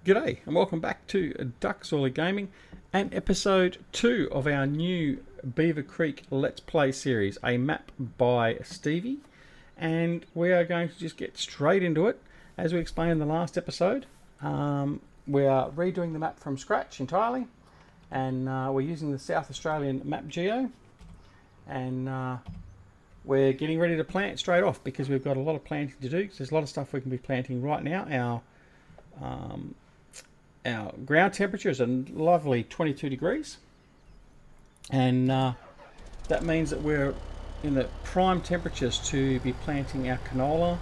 G'day and welcome back to Duckzorly Gaming and episode 2 of our new Beaver Creek Let's Play series, a map by Stevie, and we are going to just get straight into it. As we explained in the last episode, we are redoing the map from scratch entirely, and we're using the South Australian map GEO, and we're getting ready to plant straight off because we've got a lot of planting to do. There's a lot of stuff we can be planting right now. Our ground temperature is a lovely 22 degrees, and that means that we're in the prime temperatures to be planting our canola,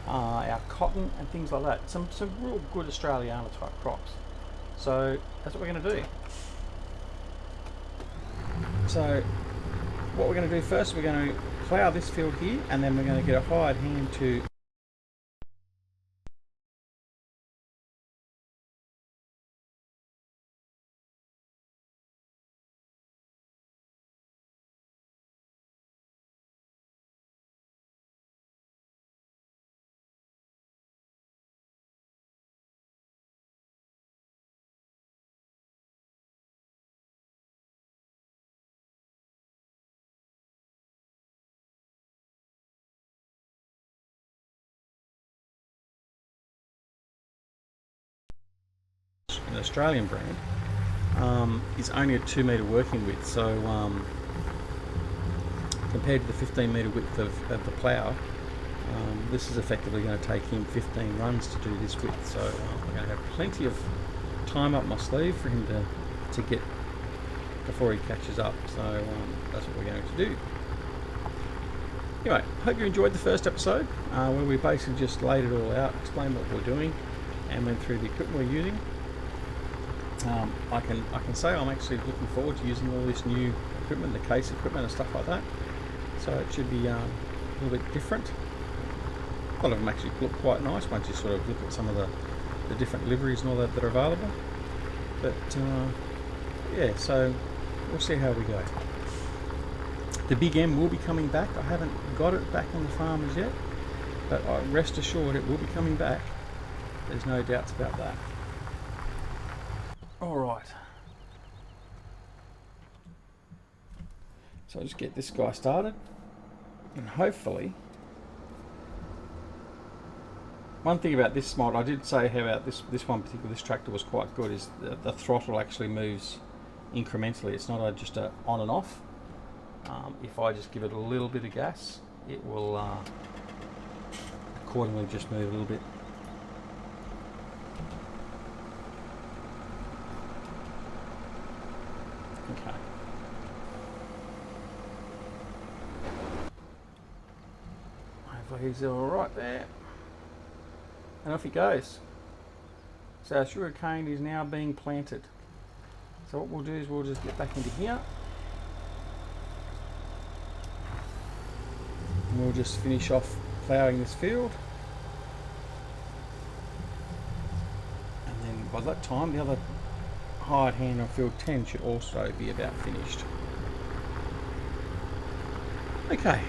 our cotton and things like that. Some real good Australiana type crops. So that's what we're going to do. So what we're going to do first, we're going to plough this field here, and then we're going to get a hired hand to an Australian brand, is only a 2 metre working width, so compared to the 15 metre width of the plough, this is effectively going to take him 15 runs to do this width, so we're going to have plenty of time up my sleeve for him to get before he catches up, so that's what we're going to do. Anyway, hope you enjoyed the first episode where we basically just laid it all out, explained what we're doing and went through the equipment we're using. I can say I'm actually looking forward to using all this new equipment, the case equipment and stuff like that. So it should be a little bit different. A lot of them actually look quite nice once you sort of look at some of the different liveries and all that are available. But yeah, so we'll see how we go. The Big M will be coming back. I haven't got it back on the farm as yet, but rest assured it will be coming back. There's no doubts about that. Alright, so I'll just get this guy started, and hopefully, one thing about this mod, I did say how about this one particular, this tractor was quite good, is the throttle actually moves incrementally. It's not just a on and off. If I just give it a little bit of gas, it will accordingly just move a little bit. Okay. Hopefully he's all right there. And off he goes. So our sugarcane is now being planted. So what we'll do is we'll just get back into here. And we'll just finish off ploughing this field. And then by that time, the other hired hand on field 10 should also be about finished. Okay.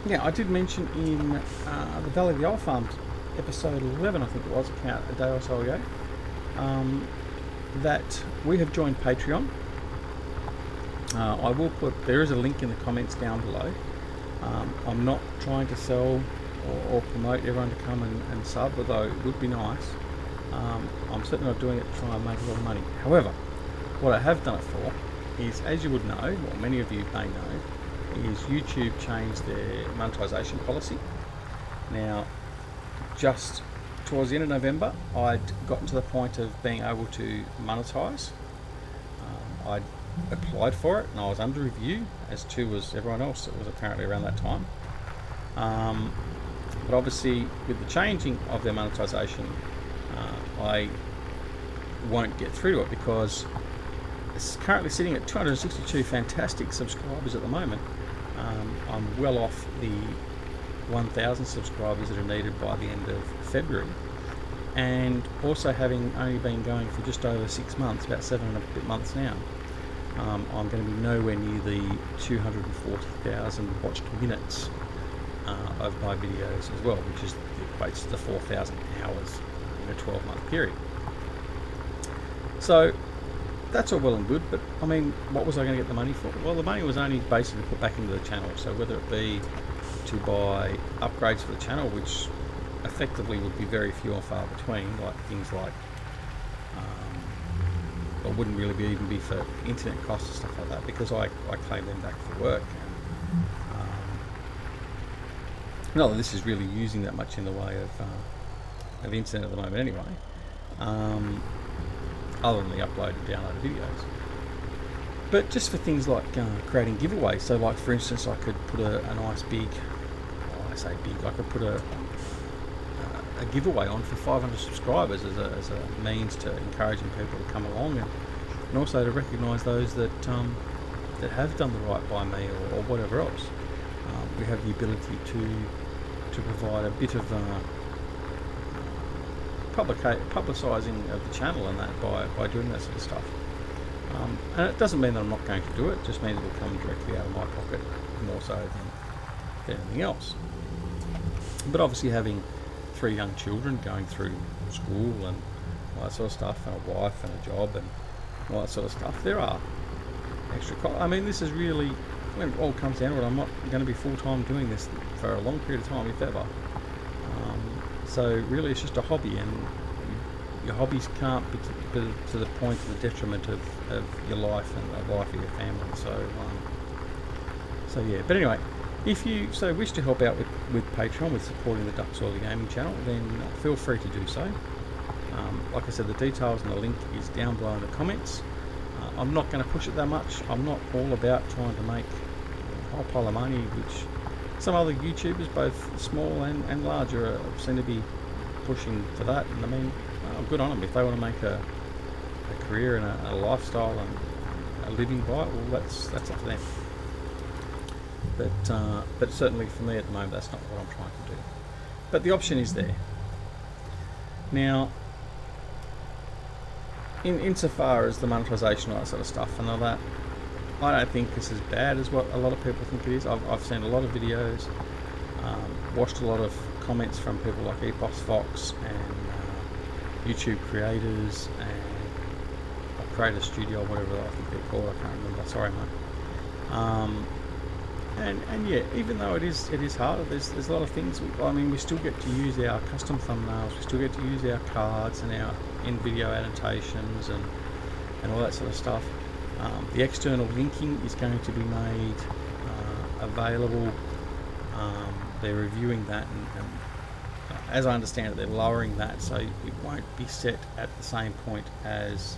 Yeah, I did mention in the Valley of the Old Farms episode 11, I think it was, a day or so ago, that we have joined Patreon. I will put, there is a link in the comments down below. I'm not trying to sell or promote everyone to come and sub, although it would be nice. I'm certainly not doing it to try and make a lot of money. However, what I have done it for is, as you would know, or many of you may know, is YouTube changed their monetization policy. Now, just towards the end of November, I'd gotten to the point of being able to monetize. I'd applied for it and I was under review, as too was everyone else that was apparently around that time. But obviously, with the changing of their monetization, I won't get through to it because it's currently sitting at 262 fantastic subscribers at the moment. I'm well off the 1,000 subscribers that are needed by the end of February, and also having only been going for just over 6 months, about 7 and a bit months now, I'm going to be nowhere near the 240,000 watched minutes of my videos as well, which is equates to the 4,000 hours a 12-month period. So that's all well and good, but I mean, what was I going to get the money for? Well, the money was only basically put back into the channel. So whether it be to buy upgrades for the channel, which effectively would be very few and far between, like things like, or wouldn't really even be for internet costs and stuff like that, because I claim them back for work. And, not that this is really using that much in the way of internet at the moment anyway, other than the upload and download of videos. But just for things like creating giveaways, so like for instance I could put a nice big, I say big, I could put a giveaway on for 500 subscribers as a means to encouraging people to come along, and also to recognise those that have done the right by me or whatever else. We have the ability to provide a bit of publicising of the channel and that by doing that sort of stuff. And it doesn't mean that I'm not going to do it, just means it will come directly out of my pocket more so than anything else. But obviously having 3 young children going through school and all that sort of stuff, and a wife and a job and all that sort of stuff, there are extra costs. I mean, this is really, when it all comes down to it, I'm not going to be full-time doing this for a long period of time, if ever. So really it's just a hobby, and your hobbies can't be to the point of the detriment of your life and the life of your family. So yeah, but anyway, if you wish to help out with Patreon, with supporting the Duckzorly gaming channel, then feel free to do so. Like I said, the details and the link is down below in the comments. I'm not going to push it that much. I'm not all about trying to make a whole pile of money, which some other YouTubers, both small and larger, seem to be pushing for that. And I mean, good on them. If they want to make a career and a lifestyle and a living by it, well, that's up to them. But certainly for me at the moment, that's not what I'm trying to do. But the option is there. Now, insofar as the monetisation, all that sort of stuff and all that, I don't think it's as bad as what a lot of people think it is. I've seen a lot of videos, watched a lot of comments from people like Epos Fox and YouTube creators and Creator Studio, whatever I think they're called, I can't remember, sorry mate. And yeah, even though it is harder, there's a lot of things. We still get to use our custom thumbnails, we still get to use our cards and our in-video annotations and all that sort of stuff. The external linking is going to be made available. They're reviewing that, and as I understand it, they're lowering that, so it won't be set at the same point as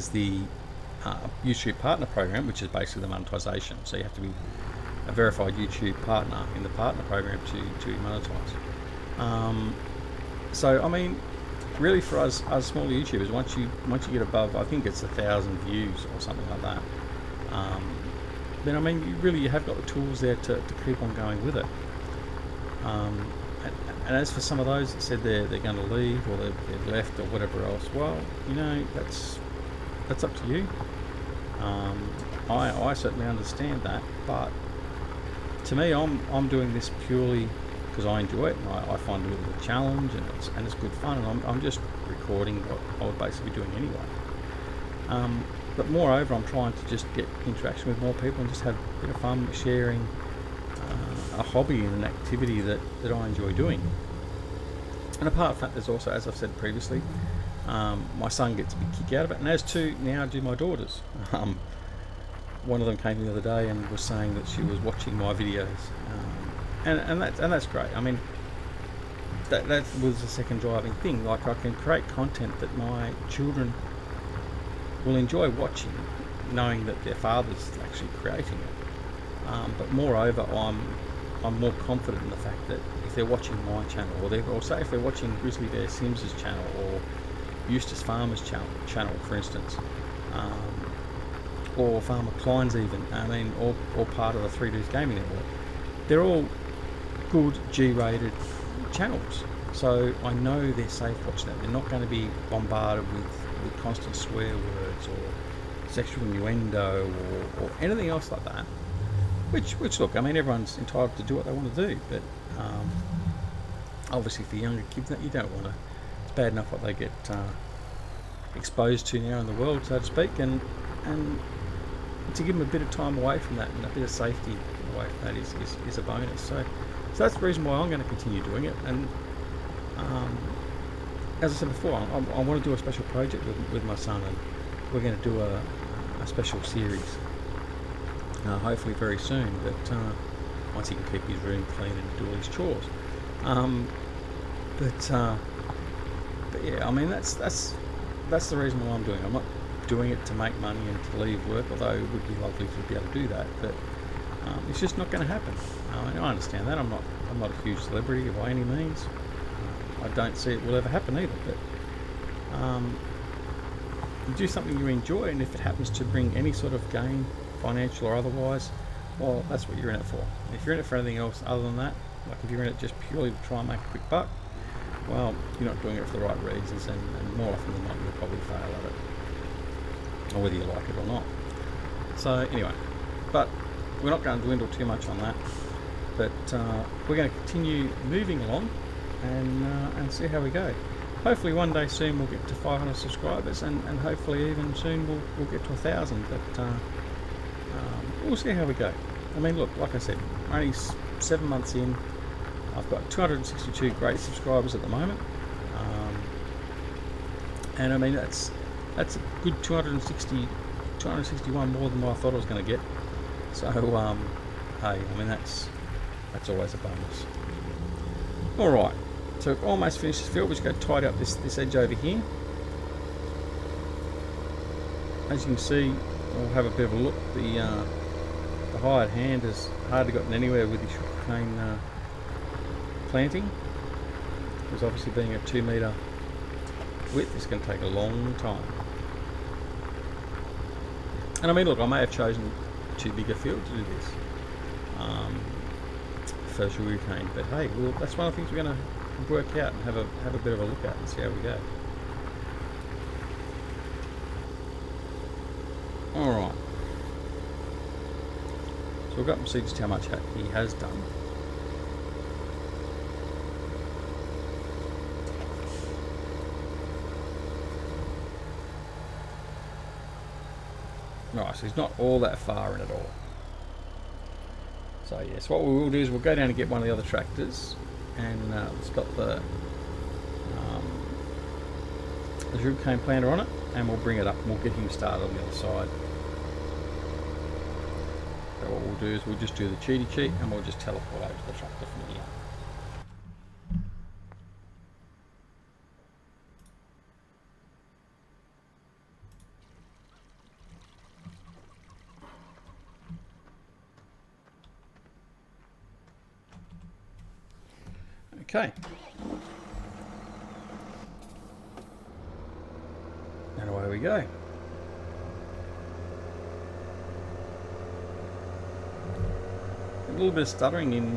the YouTube partner program, which is basically the monetisation. So you have to be a verified YouTube partner in the partner program to be monetised. So I mean, really for us smaller YouTubers, once you get above, I think it's 1,000 views or something like that, then I mean you have got the tools there to keep on going with it. And as for some of those that said they're going to leave or they've left or whatever else, well, you know, that's up to you. I certainly understand that, but to me, I'm doing this purely because I enjoy it, and I find it a bit of a challenge, and it's good fun, and I'm just recording what I would basically be doing anyway. But moreover, I'm trying to just get interaction with more people and just have a bit of fun sharing a hobby and an activity that I enjoy doing. And apart from that, there's also, as I've said previously, my son gets a big kick out of it, and as to now do my daughters. One of them came in the other day and was saying that she was watching my videos, and that's great. I mean, that was the second driving thing. Like, I can create content that my children will enjoy watching, knowing that their father's actually creating it. But moreover, I'm more confident in the fact that if they're watching my channel, or say if they're watching Grizzly Bear Sims's channel or Eustace Pharmer's channel, for instance, or Farmer Klein's even, I mean, all part of the 3Ds Gaming Network. They're all good G-rated channels, so I know they're safe watching that. They're not going to be bombarded with constant swear words or sexual innuendo or anything else like that. Which look, I mean, everyone's entitled to do what they want to do, but obviously for younger kids, that you don't want to. It's bad enough what they get exposed to now in the world, so to speak, and to give them a bit of time away from that and a bit of safety away from that is a bonus. So that's the reason why I'm going to continue doing it. And as I said before, I want to do a special project with my son, and we're going to do a special series, hopefully very soon. But once he can keep his room clean and do all his chores. But yeah, I mean that's the reason why I'm doing it. I'm not doing it to make money and to leave work, although it would be lovely to be able to do that. But it's just not going to happen. I understand that. I'm not a huge celebrity by any means. I don't see it will ever happen either. But you do something you enjoy, and if it happens to bring any sort of gain, financial or otherwise, well, that's what you're in it for. If you're in it for anything else other than that, like if you're in it just purely to try and make a quick buck, well, you're not doing it for the right reasons, and more often than not, you'll probably fail at it, or whether you like it or not. So anyway, but we're not going to dwindle too much on that. But we're going to continue moving along and see how we go. Hopefully one day soon we'll get to 500 subscribers, and hopefully even soon we'll get to 1,000. But we'll see how we go. I mean, look, like I said, only 7 months in. I've got 262 great subscribers at the moment, and I mean that's a good 261 more than what I thought I was going to get. So hey, I mean that's always a bonus. All right, so we've almost finished this field. We're just going to tidy up this edge over here. As you can see, we'll have a bit of a look. The hired hand has hardly gotten anywhere with the sugarcane planting, because obviously being a 2 metre width, it's going to take a long time. And I mean, look, I may have chosen too big a field to do this for sugarcane, but hey, well, that's one of the things we're going to work out and have a bit of a look at and see how we go. All right. So we've got to see just how much he has done. Right, so he's not all that far in at all. So yes, what we will do is we'll go down and get one of the other tractors, and it's got the sugarcane planter on it, and we'll bring it up and we'll get him started on the other side. So what we'll do is we'll just do the cheaty cheat, and we'll just teleport over to the tractor from here. Okay. And away we go. A little bit of stuttering in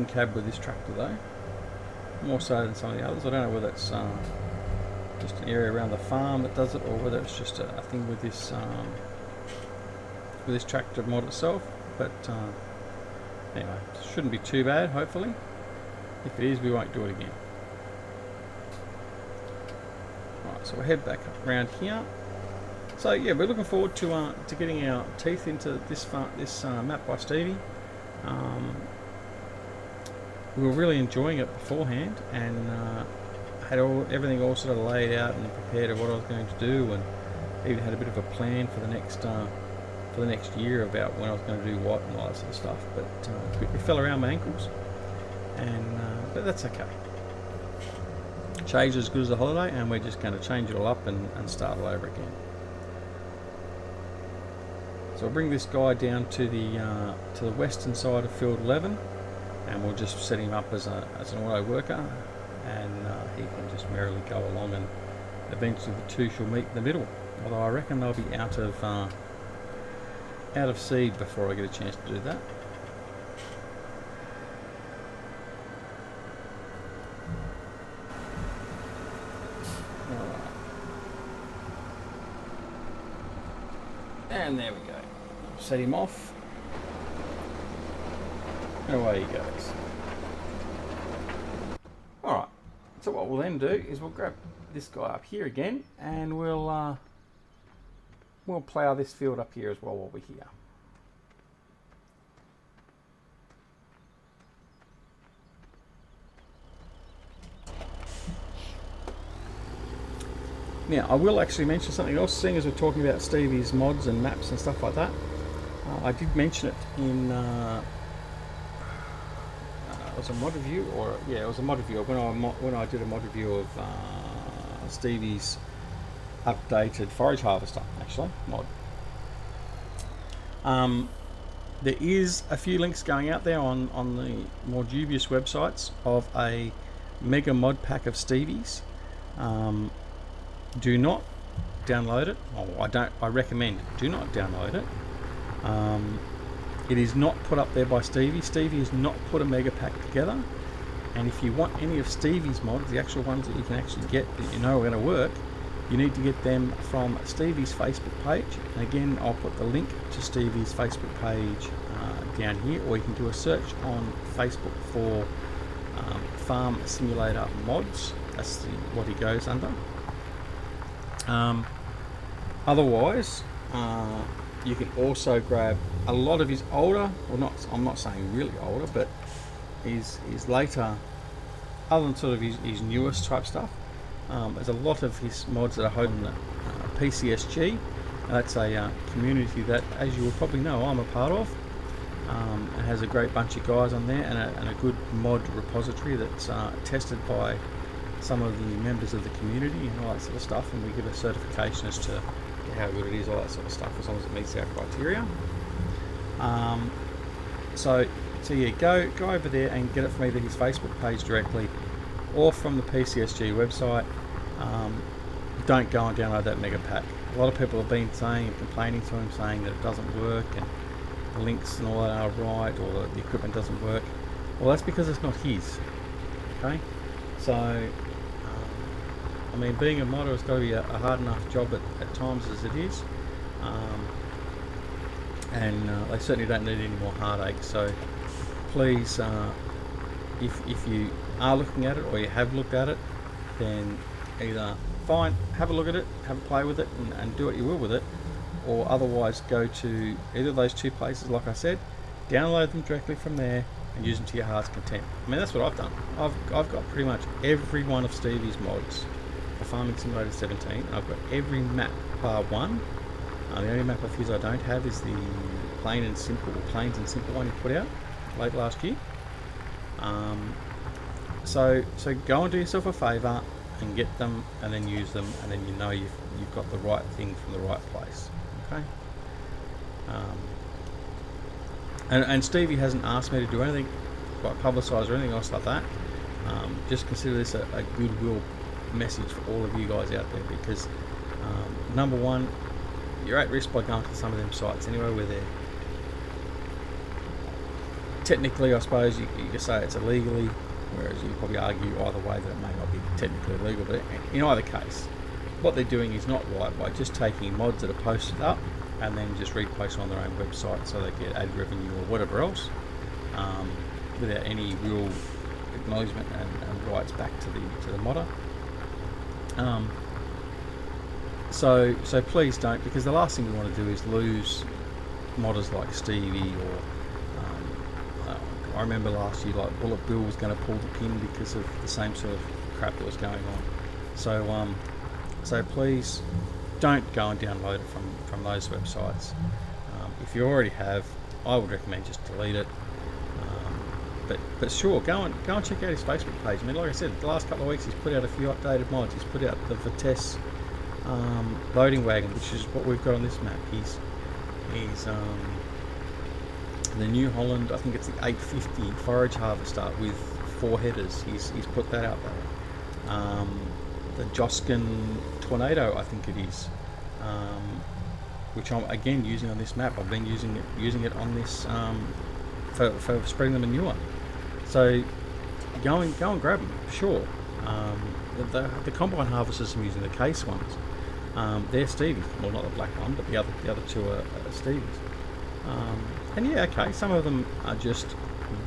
cab with this tractor though, more so than some of the others. I don't know whether it's just an area around the farm that does it, or whether it's just a thing with this tractor mod itself. But anyway, it shouldn't be too bad, hopefully. If it is, we won't do it again. Right, so we'll head back up around here. So yeah, we're looking forward to getting our teeth into this map by Stevie. We were really enjoying it beforehand, and had everything all sort of laid out and prepared of what I was going to do, and even had a bit of a plan for the next year about when I was going to do what and all that sort of stuff. But it fell around my ankles, and but that's okay. Change as good as a holiday, and we're just going to change it all up and start all over again. So I'll bring this guy down to the western side of field 11, and we'll just set him up as an auto worker, and he can just merrily go along, and eventually the two shall meet in the middle. Although I reckon they'll be out of seed before I get a chance to do that. And there we go. Set him off. And away he goes. So what we'll then do is we'll grab this guy up here again, and we'll plough this field up here as well while we're here. Now, I will actually mention something else, seeing as we're talking about Stevie's mods and maps and stuff like that. I did mention it in it was a mod review, or yeah, it was a mod review when I did a mod review of Stevie's updated forage harvester, actually mod. There is a few links going out there on the more dubious websites of a mega mod pack of Stevie's. Do not download it. I recommend do not download it. It is not put up there by Stevie. Stevie has not put a mega pack together. And if you want any of Stevie's mods, the actual ones that you can actually get that you know are going to work, you need to get them from Stevie's Facebook page. And again, I'll put the link to Stevie's Facebook page down here, or you can do a search on Facebook for Farm Simulator Mods. That's what he goes under. Otherwise, you can also grab a lot of his older, or not, I'm not saying really older, but his later, other than sort of his newest type stuff. There's a lot of his mods that are hosted on PCSG, and that's a community that, as you will probably know, I'm a part of. It has a great bunch of guys on there, and a good mod repository that's tested by some of the members of the community and all that sort of stuff, and we give a certification as to how good it is, all that sort of stuff, as long as it meets our criteria. So yeah, go over there and get it from either his Facebook page directly or from the PCSG website. Don't go and download that mega pack. A lot of people have been saying and complaining to him, saying that it doesn't work and the links and all that are right, or the equipment doesn't work. Well, that's because it's not his. Okay, so I mean, being a modder has got to be a hard enough job at times as it is, and they certainly don't need any more heartache. So please, if you are looking at it, or you have looked at it, then either have a look at it, have a play with it, and do what you will with it, or otherwise go to either of those two places, like I said, download them directly from there and use them to your heart's content. I mean, that's what I've done. I've got pretty much every one of Stevie's mods for Farming Simulator 17. I've got every map bar one. The only map of his I don't have is the plains and simple one he put out late last year. So go and do yourself a favour and get them, and then use them, and then you know you've got the right thing from the right place. Okay. And Stevie hasn't asked me to do anything like publicise or anything else like that. Just consider this a goodwill message for all of you guys out there, because number one, you're at risk by going to some of them sites anyway, where they're technically, I suppose you could say it's illegally, whereas you probably argue either way that it may not be technically illegal. But in either case, what they're doing is not right by just taking mods that are posted up and then just reposting on their own website so they get ad revenue or whatever else, without any real acknowledgement and rights back to the modder. So please don't, because the last thing we want to do is lose modders like Stevie, or I remember last year, like Bullet Bill was going to pull the pin because of the same sort of crap that was going on. So please don't go and download it from those websites. If you already have, I would recommend just delete it. But sure, go and check out his Facebook page. I mean, like I said, the last couple of weeks he's put out a few updated mods. He's put out the Vitesse loading wagon, which is what we've got on this map. He's the New Holland, I think it's the 850 forage harvester with 4 headers. He's put that out there. The Joskin Tornado, I think it is, which I'm again using on this map. I've been using it on this for spreading the manure. So go and grab them, sure. The combine harvesters I'm using, the case ones, they're Stevie's. Well, not the black one, but the other two are Stevie's. And yeah, okay, some of them are just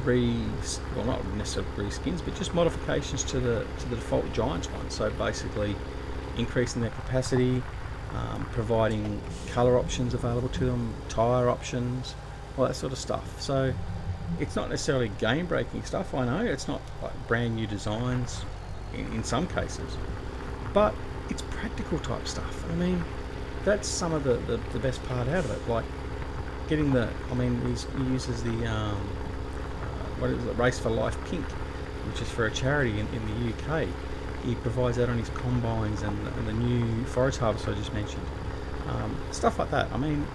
well, not necessarily reskins, but just modifications to the default Giants one. So basically increasing their capacity, providing colour options available to them, tyre options, all that sort of stuff. So it's not necessarily game breaking stuff, I know, it's not like brand new designs in some cases, but it's practical type stuff. I mean, that's some of the best part out of it, like getting the, I mean, he uses the what is it, Race for Life Pink, which is for a charity in the UK. He provides that on his combines and the new forage harvest I just mentioned. Stuff like that. I mean,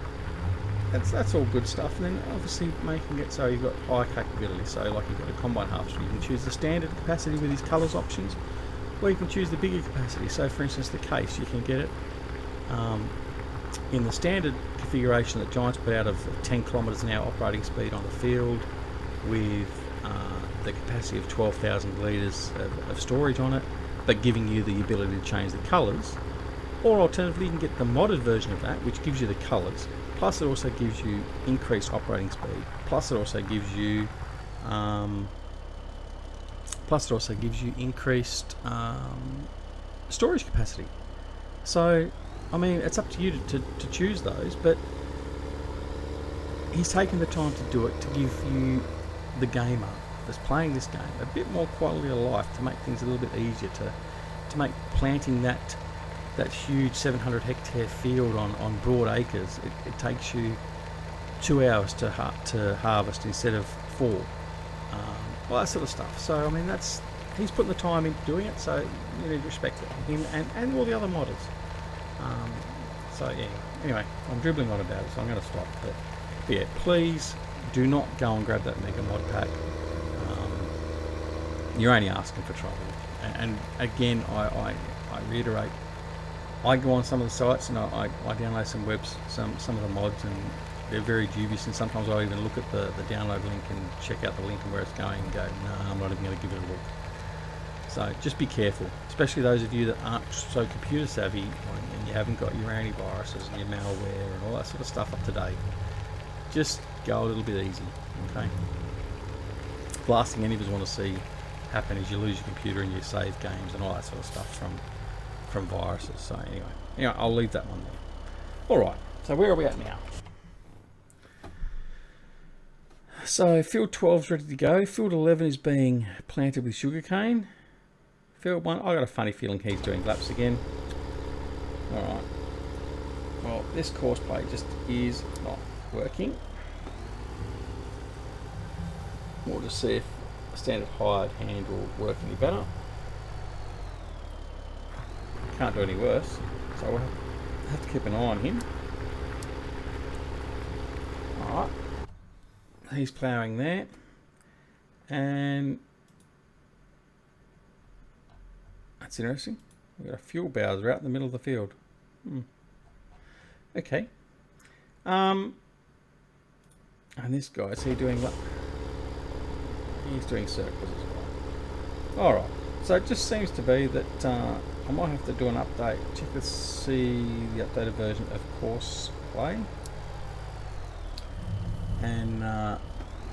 that's all good stuff. And then obviously making it so you've got high capability. So like you've got a combine harvester, you can choose the standard capacity with his colours options, or you can choose the bigger capacity. So for instance, the case, you can get it in the standard configuration that Giants put out of 10 kilometres an hour operating speed on the field, with the capacity of 12,000 litres of storage on it, but giving you the ability to change the colours. Or alternatively, you can get the modded version of that, which gives you the colours, plus it also gives you increased operating speed, plus it also gives you increased storage capacity. So I mean, it's up to you to choose those, but he's taken the time to do it to give you, the gamer that's playing this game, a bit more quality of life, to make things a little bit easier, to make planting that huge 700 hectare field on broad acres, it takes you 2 hours to harvest instead of 4. All that sort of stuff. So I mean, he's putting the time into doing it, so you need to respect it, him and all the other modders. So yeah, anyway, I'm dribbling on about it, so I'm going to stop. But yeah, please do not go and grab that Mega Mod pack. You're only asking for trouble. And again, I reiterate, I go on some of the sites and I download some of the mods, and they're very dubious, and sometimes I even look at the download link and check out the link and where it's going and go, no, I'm not even going to give it a look. So just be careful, especially those of you that aren't so computer savvy and you haven't got your antiviruses and your malware and all that sort of stuff up to date. Just go a little bit easy, okay? The last thing any of us want to see happen is you lose your computer and you save games and all that sort of stuff from viruses. So anyway, I'll leave that one there. Alright, so where are we at now? So field 12 is ready to go. Field 11 is being planted with sugarcane. Field 1, I got a funny feeling he's doing laps again. Alright. Well, this course plate just is not working. We'll just see if a standard hired hand will work any better. Can't do any worse, so we'll have to keep an eye on him. Alright. He's ploughing there. And that's interesting. We've got a fuel bowser out in the middle of the field. Okay. And this guy, is he doing what? He's doing circles as well. Alright, so it just seems to be that I might have to do an update. Check to see the updated version of course play. And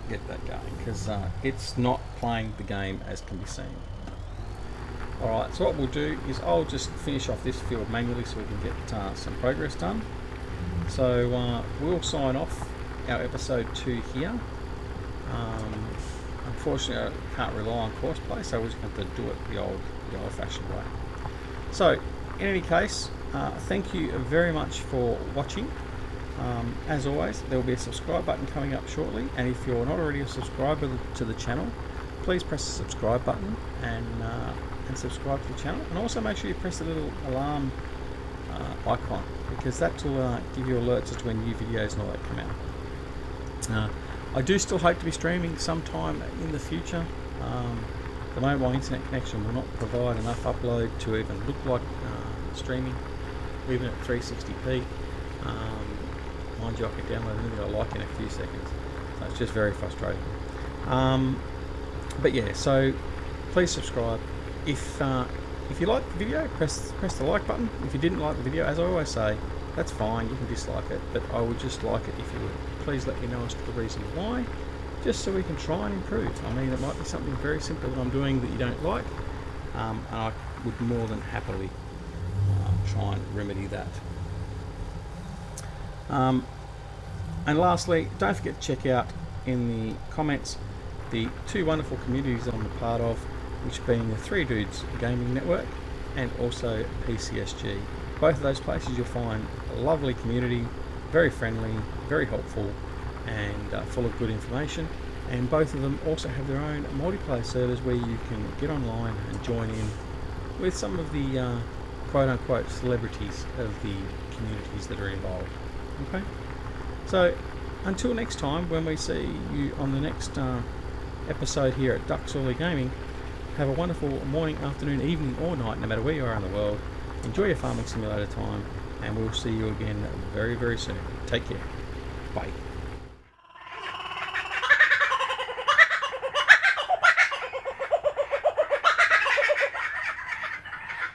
get that going, because it's not playing the game as can be seen. Alright, so what we'll do is I'll just finish off this field manually so we can get some progress done. So we'll sign off our episode 2 here. Unfortunately, I can't rely on course play, so we're just going to have to do it the old-fashioned way. So, in any case, thank you very much for watching. As always, there will be a subscribe button coming up shortly, and if you're not already a subscriber to the channel, please press the subscribe button and subscribe to the channel, and also make sure you press the little alarm icon, because that will give you alerts as to when new videos and all that come out. I do still hope to be streaming sometime in the future. The mobile internet connection will not provide enough upload to even look like streaming, even at 360p. Mind you, I can download anything I like in a few seconds, so it's just very frustrating. But yeah, so please subscribe. If you like the video, press the like button. If you didn't like the video, as I always say, that's fine, you can dislike it, but I would just like it if you would please let me know as to the reason why, just so we can try and improve. I mean, it might be something very simple that I'm doing that you don't like, and I would more than happily try and remedy that. And lastly, don't forget to check out in the comments the two wonderful communities I'm a part of, which being the Three Dudes Gaming Network and also PCSG. Both of those places you'll find a lovely community, very friendly, very helpful, and full of good information. And both of them also have their own multiplayer servers where you can get online and join in with some of the quote-unquote celebrities of the communities that are involved. Okay, so until next time, when we see you on the next episode here at Duckzorly Gaming, have a wonderful morning, afternoon, evening or night, no matter where you are in the world. Enjoy your farming simulator time, and we'll see you again very, very soon. Take care. Bye.